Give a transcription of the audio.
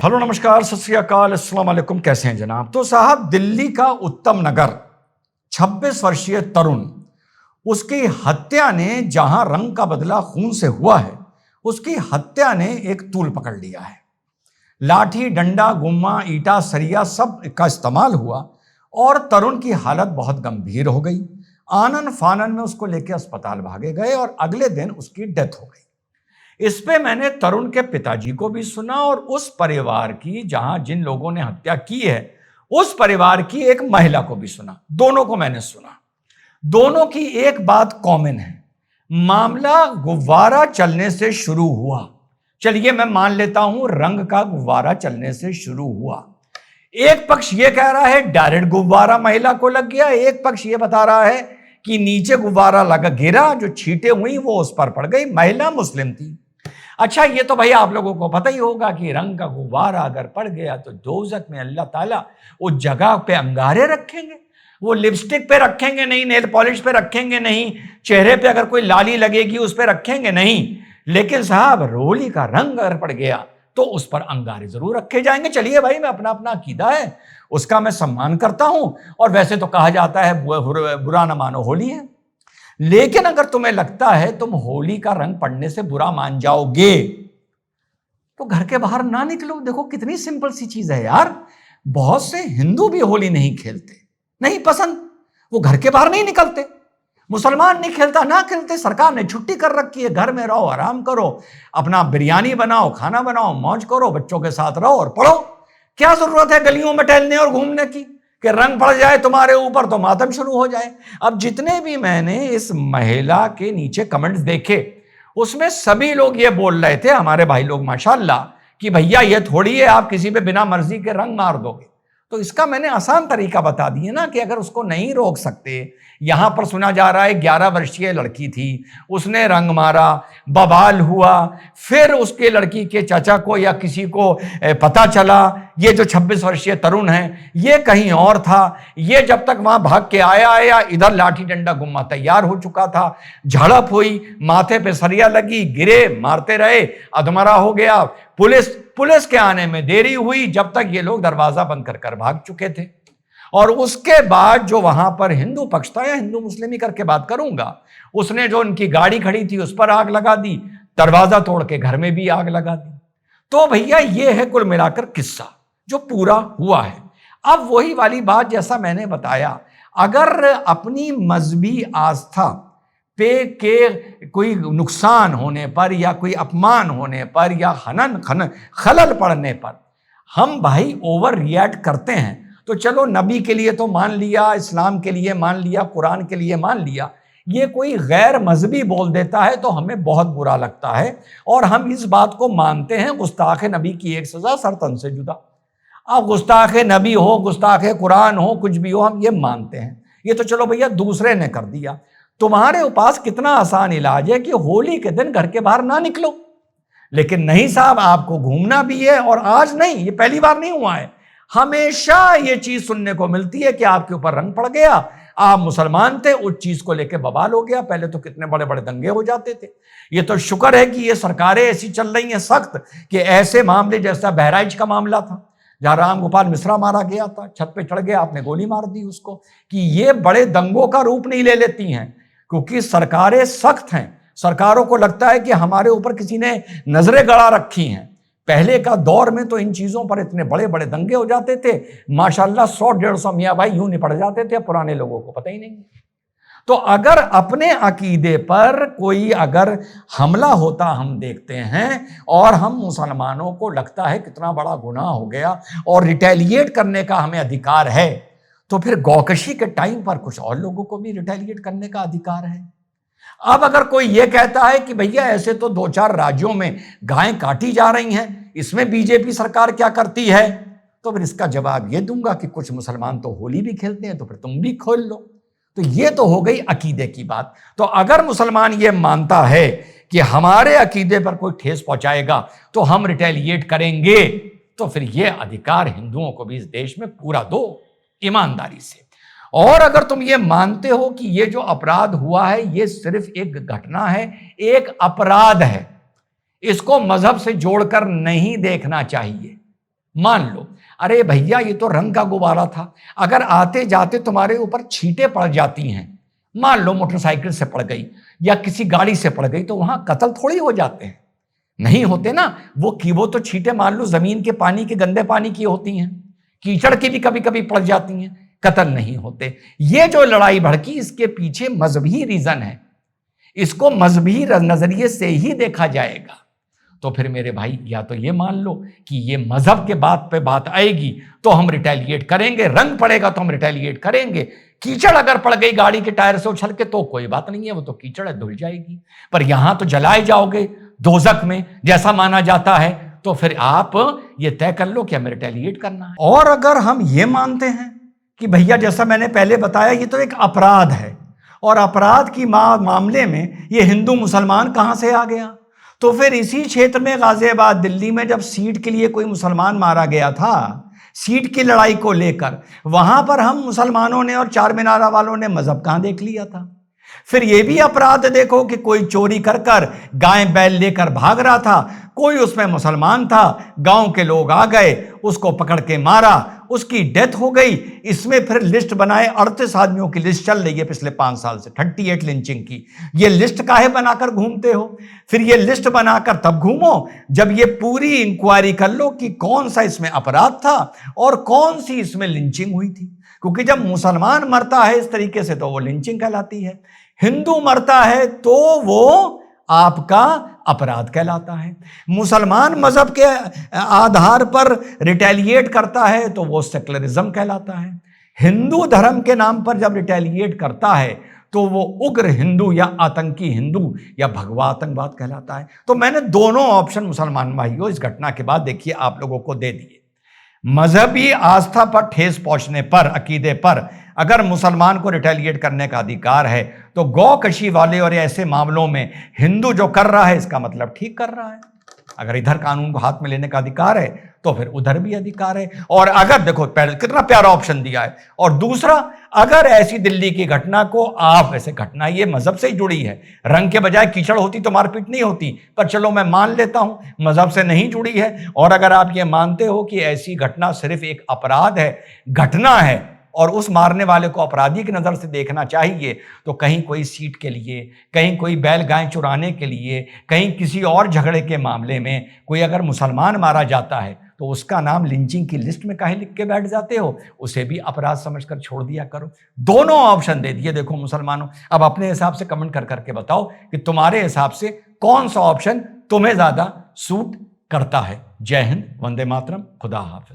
Hello नमस्कार सत श्री अकाल अस्सलाम वालेकुम। कैसे हैं जनाब? तो साहब, दिल्ली का उत्तम नगर 26 वर्षीय तरुण, उसकी हत्या ने जहां रंग का बदला खून से हुआ है, उसकी हत्या ने एक तूल पकड़ लिया है। लाठी, डंडा, गुम्मा, ईटा, सरिया सब का इस्तेमाल हुआ और तरुण की हालत बहुत गंभीर हो गई। आनन फानन में उसको लेकर अस्पताल भागे गए और अगले दिन उसकी डेथ हो गई। इस पे मैंने तरुण के पिताजी को भी सुना और उस परिवार की, जहां जिन लोगों ने हत्या की है, उस परिवार की एक महिला को भी सुना। दोनों को मैंने सुना। दोनों की एक बात कॉमन है, मामला गुब्बारा चलने से शुरू हुआ। चलिए मैं मान लेता हूं रंग का गुब्बारा चलने से शुरू हुआ। एक पक्ष यह कह रहा है डायरेक्ट गुब्बारा महिला को लग गया, एक पक्ष यह बता रहा है कि नीचे गुब्बारा लगा गिरा, जो छींटे हुई वो उस पर पड़ गई। महिला मुस्लिम थी। अच्छा, ये तो भाई आप लोगों को पता ही होगा कि रंग का गुब्बारा अगर पड़ गया तो दोज़ख में अल्लाह ताला वो जगह पे अंगारे रखेंगे, वो लिपस्टिक पे रखेंगे नहीं, नेल पॉलिश पे रखेंगे नहीं, चेहरे पे अगर कोई लाली लगेगी उस पे रखेंगे नहीं। लेकिन साहब, रोली का रंग अगर पड़ गया तो उस पर अंगारे जरूर रखे जाएंगे। चलिए भाई, मैं अपना अपना अकीदा है, उसका मैं सम्मान करता हूं। और वैसे तो कहा जाता है बुरा न मानो होली है। लेकिन अगर तुम्हें लगता है तुम होली का रंग पड़ने से बुरा मान जाओगे तो घर के बाहर ना निकलो। देखो कितनी सिंपल सी चीज है यार। बहुत से हिंदू भी होली नहीं खेलते, नहीं पसंद, वो घर के बाहर नहीं निकलते। मुसलमान नहीं खेलता, ना खेलते, सरकार ने छुट्टी कर रखी है, घर में रहो, आराम करो, अपना बिरयानी बनाओ, खाना बनाओ, मौज करो, बच्चों के साथ रहो और पढ़ो। क्या जरूरत है गलियों में टहलने और घूमने की कि रंग पड़ जाए तुम्हारे ऊपर तो मातम शुरू हो जाए। अब जितने भी मैंने इस महिला के नीचे कमेंट्स देखे, उसमें सभी लोग ये बोल रहे थे, हमारे भाई लोग माशाल्लाह, कि भैया ये थोड़ी है आप किसी पे बिना मर्जी के रंग मार दोगे। तो इसका मैंने आसान तरीका बता दिया ना कि अगर उसको नहीं रोक सकते, यहां पर सुना जा रहा है 11 वर्षीय लड़की थी, उसने रंग मारा, बवाल हुआ, फिर उसके लड़की के चाचा को या किसी को पता चला ये जो 26 वर्षीय तरुण है ये कहीं और था। ये जब तक वहां भाग के आया इधर लाठी डंडा गुम्मा तैयार हो चुका था। झड़प हुई, माथे पे सरिया लगी, गिरे, मारते रहे, अधमरा हो गया। पुलिस के आने में देरी हुई, जब तक ये लोग दरवाजा बंद कर भाग चुके थे। और उसके बाद जो वहां पर हिंदू पक्ष था, या हिंदू मुस्लिम ही करके बात करूंगा, उसने जो उनकी गाड़ी खड़ी थी उस पर आग लगा दी, दरवाजा तोड़ के घर में भी आग लगा दी। तो भैया ये है कुल मिलाकर किस्सा जो पूरा हुआ है। अब वही वाली बात जैसा मैंने बताया, अगर अपनी मजहबी आस्था पे के कोई नुकसान होने पर या कोई अपमान होने पर या खलल पड़ने पर हम भाई ओवर रिएक्ट करते हैं, तो चलो नबी के लिए तो मान लिया, इस्लाम के लिए मान लिया, कुरान के लिए मान लिया, ये कोई गैर मजहबी बोल देता है तो हमें बहुत बुरा लगता है और हम इस बात को मानते हैं। गुस्ताख नबी की एक सजा सर तन से जुदा। अब गुस्ताख नबी हो, गुस्ताख कुरान हो, कुछ भी हो, हम ये मानते हैं। ये तो चलो भैया दूसरे ने कर दिया। तुम्हारे पास कितना आसान इलाज है कि होली के दिन घर के बाहर ना निकलो। लेकिन नहीं साहब, आपको घूमना भी है। और आज नहीं, ये पहली बार नहीं हुआ है, हमेशा ये चीज सुनने को मिलती है कि आपके ऊपर रंग पड़ गया, आप मुसलमान थे, उस चीज को लेकर बवाल हो गया। पहले तो कितने बड़े बड़े दंगे हो जाते थे। ये तो शुक्र है कि ये सरकारें ऐसी चल रही हैं सख्त कि ऐसे मामले जैसा बहराइच का मामला था जहां राम गोपाल मिश्रा मारा गया था, छत पे चढ़ गया, आपने गोली मार दी उसको, कि ये बड़े दंगों का रूप नहीं ले लेती हैं क्योंकि सरकारें सख्त हैं। सरकारों को लगता है कि हमारे ऊपर किसी ने नजरें गड़ा रखी हैं। पहले का दौर में तो इन चीजों पर इतने बड़े बड़े दंगे हो जाते थे, माशाल्लाह 100-150 मियाँ भाई यूं निपट जाते थे, पुराने लोगों को पता ही नहीं। तो अगर अपने अकीदे पर कोई अगर हमला होता हम देखते हैं और हम मुसलमानों को लगता है कितना बड़ा गुनाह हो गया और रिटेलिएट करने का हमें अधिकार है, तो फिर गौकशी के टाइम पर कुछ और लोगों को भी रिटेलिएट करने का अधिकार है। अब अगर कोई यह कहता है कि भैया ऐसे तो 2-4 राज्यों में गायें काटी जा रही हैं, इसमें बीजेपी सरकार क्या करती है, तो फिर इसका जवाब यह दूंगा कि कुछ मुसलमान तो होली भी खेलते हैं, तो फिर तुम भी खोल लो। तो यह तो हो गई अकीदे की बात। तो अगर मुसलमान यह मानता है कि हमारे अकीदे पर कोई ठेस पहुंचाएगा तो हम रिटेलिएट करेंगे, तो फिर यह अधिकार हिंदुओं को भी इस देश में पूरा दो ईमानदारी से। और अगर तुम ये मानते हो कि ये जो अपराध हुआ है ये सिर्फ एक घटना है, एक अपराध है, इसको मजहब से जोड़कर नहीं देखना चाहिए। मान लो, अरे भैया ये तो रंग का गुब्बारा था, अगर आते जाते तुम्हारे ऊपर छींटे पड़ जाती हैं, मान लो मोटरसाइकिल से पड़ गई या किसी गाड़ी से पड़ गई, तो वहां कत्ल थोड़ी हो जाते हैं, नहीं होते ना। वो तो छींटे मान लो जमीन के पानी के, गंदे पानी की होती हैं, कीचड़ की भी कभी कभी पड़ जाती हैं, कत्ल नहीं होते। ये जो लड़ाई भड़की, इसके पीछे मजहबी रीजन है, इसको मजहबी नजरिए से ही देखा जाएगा। तो फिर मेरे भाई या तो ये मान लो कि ये मजहब के बात पे बात आएगी तो हम रिटेलिएट करेंगे, रंग पड़ेगा तो हम रिटेलिएट करेंगे, कीचड़ अगर पड़ गई गाड़ी के टायर से उछल के तो कोई बात नहीं है, वो तो कीचड़ है, धुल जाएगी। पर यहां तो जलाए जाओगे दोजख में, जैसा माना जाता है। तो फिर आप ये तय कर लो कि हमें रिटेलिएट करना है। और अगर हम ये मानते हैं कि भैया जैसा मैंने पहले बताया ये तो एक अपराध है, और अपराध की मामले में ये हिंदू मुसलमान कहां से आ गया, तो फिर इसी क्षेत्र में गाजियाबाद दिल्ली में जब सीट के लिए कोई मुसलमान मारा गया था, सीट की लड़ाई को लेकर, वहां पर हम मुसलमानों ने और चार मीनारा वालों ने मजहब कहां देख लिया था। फिर यह भी अपराध देखो कि कोई चोरी कर कर गाय बैल लेकर भाग रहा था, कोई उसमें मुसलमान था, गांव के लोग आ गए, उसको पकड़ के मारा, उसकी डेथ हो गई। इसमें फिर लिस्ट बनाए, 38 आदमियों की लिस्ट चल रही है पिछले 5 साल से, 38 लिंचिंग की। ये लिस्ट काहे बनाकर घूमते हो? फिर ये लिस्ट बनाकर तब घूमो जब ये पूरी इंक्वायरी कर लो कि कौन सा इसमें अपराध था और कौन सी इसमें लिंचिंग हुई थी। क्योंकि जब मुसलमान मरता है इस तरीके से तो वो लिंचिंग कहलाती है, हिंदू मरता है तो वो आपका अपराध कहलाता है। मुसलमान मजहब के आधार पर रिटेलिएट करता है तो वो सेक्युलरिज्म कहलाता है। हिंदू धर्म के नाम पर जब रिटेलिएट करता है तो वो उग्र हिंदू या आतंकी हिंदू या भगवा आतंकवाद कहलाता है। तो मैंने दोनों ऑप्शन मुसलमान भाइयों इस घटना के बाद देखिए आप लोगों को दे दिए। मजहबी आस्था पर ठेस पहुंचने पर, अकीदे पर अगर मुसलमान को रिटेलिएट करने का अधिकार है तो गौकशी वाले और ऐसे मामलों में हिंदू जो कर रहा है इसका मतलब ठीक कर रहा है। अगर इधर कानून को हाथ में लेने का अधिकार है तो फिर उधर भी अधिकार है। और अगर देखो कितना प्यारा ऑप्शन दिया है। और दूसरा, अगर ऐसी दिल्ली की घटना को आप, वैसे घटना ये मजहब से ही जुड़ी है, रंग के बजाय कीचड़ होती तो मारपीट नहीं होती, पर चलो मैं मान लेता हूं मजहब से नहीं जुड़ी है। और अगर आप ये मानते हो कि ऐसी घटना सिर्फ एक अपराध है, घटना है, और उस मारने वाले को अपराधी की नजर से देखना चाहिए, तो कहीं कोई सीट के लिए, कहीं कोई बैल गाय चुराने के लिए, कहीं किसी और झगड़े के मामले में कोई अगर मुसलमान मारा जाता है तो उसका नाम लिंचिंग की लिस्ट में काहे लिख के बैठ जाते हो? उसे भी अपराध समझकर छोड़ दिया करो। दोनों ऑप्शन दे दिए देखो मुसलमानों। अब अपने हिसाब से कमेंट कर करके बताओ कि तुम्हारे हिसाब से कौन सा ऑप्शन तुम्हें ज्यादा सूट करता है। जय हिंद, वंदे मातरम, खुदा हाफिज।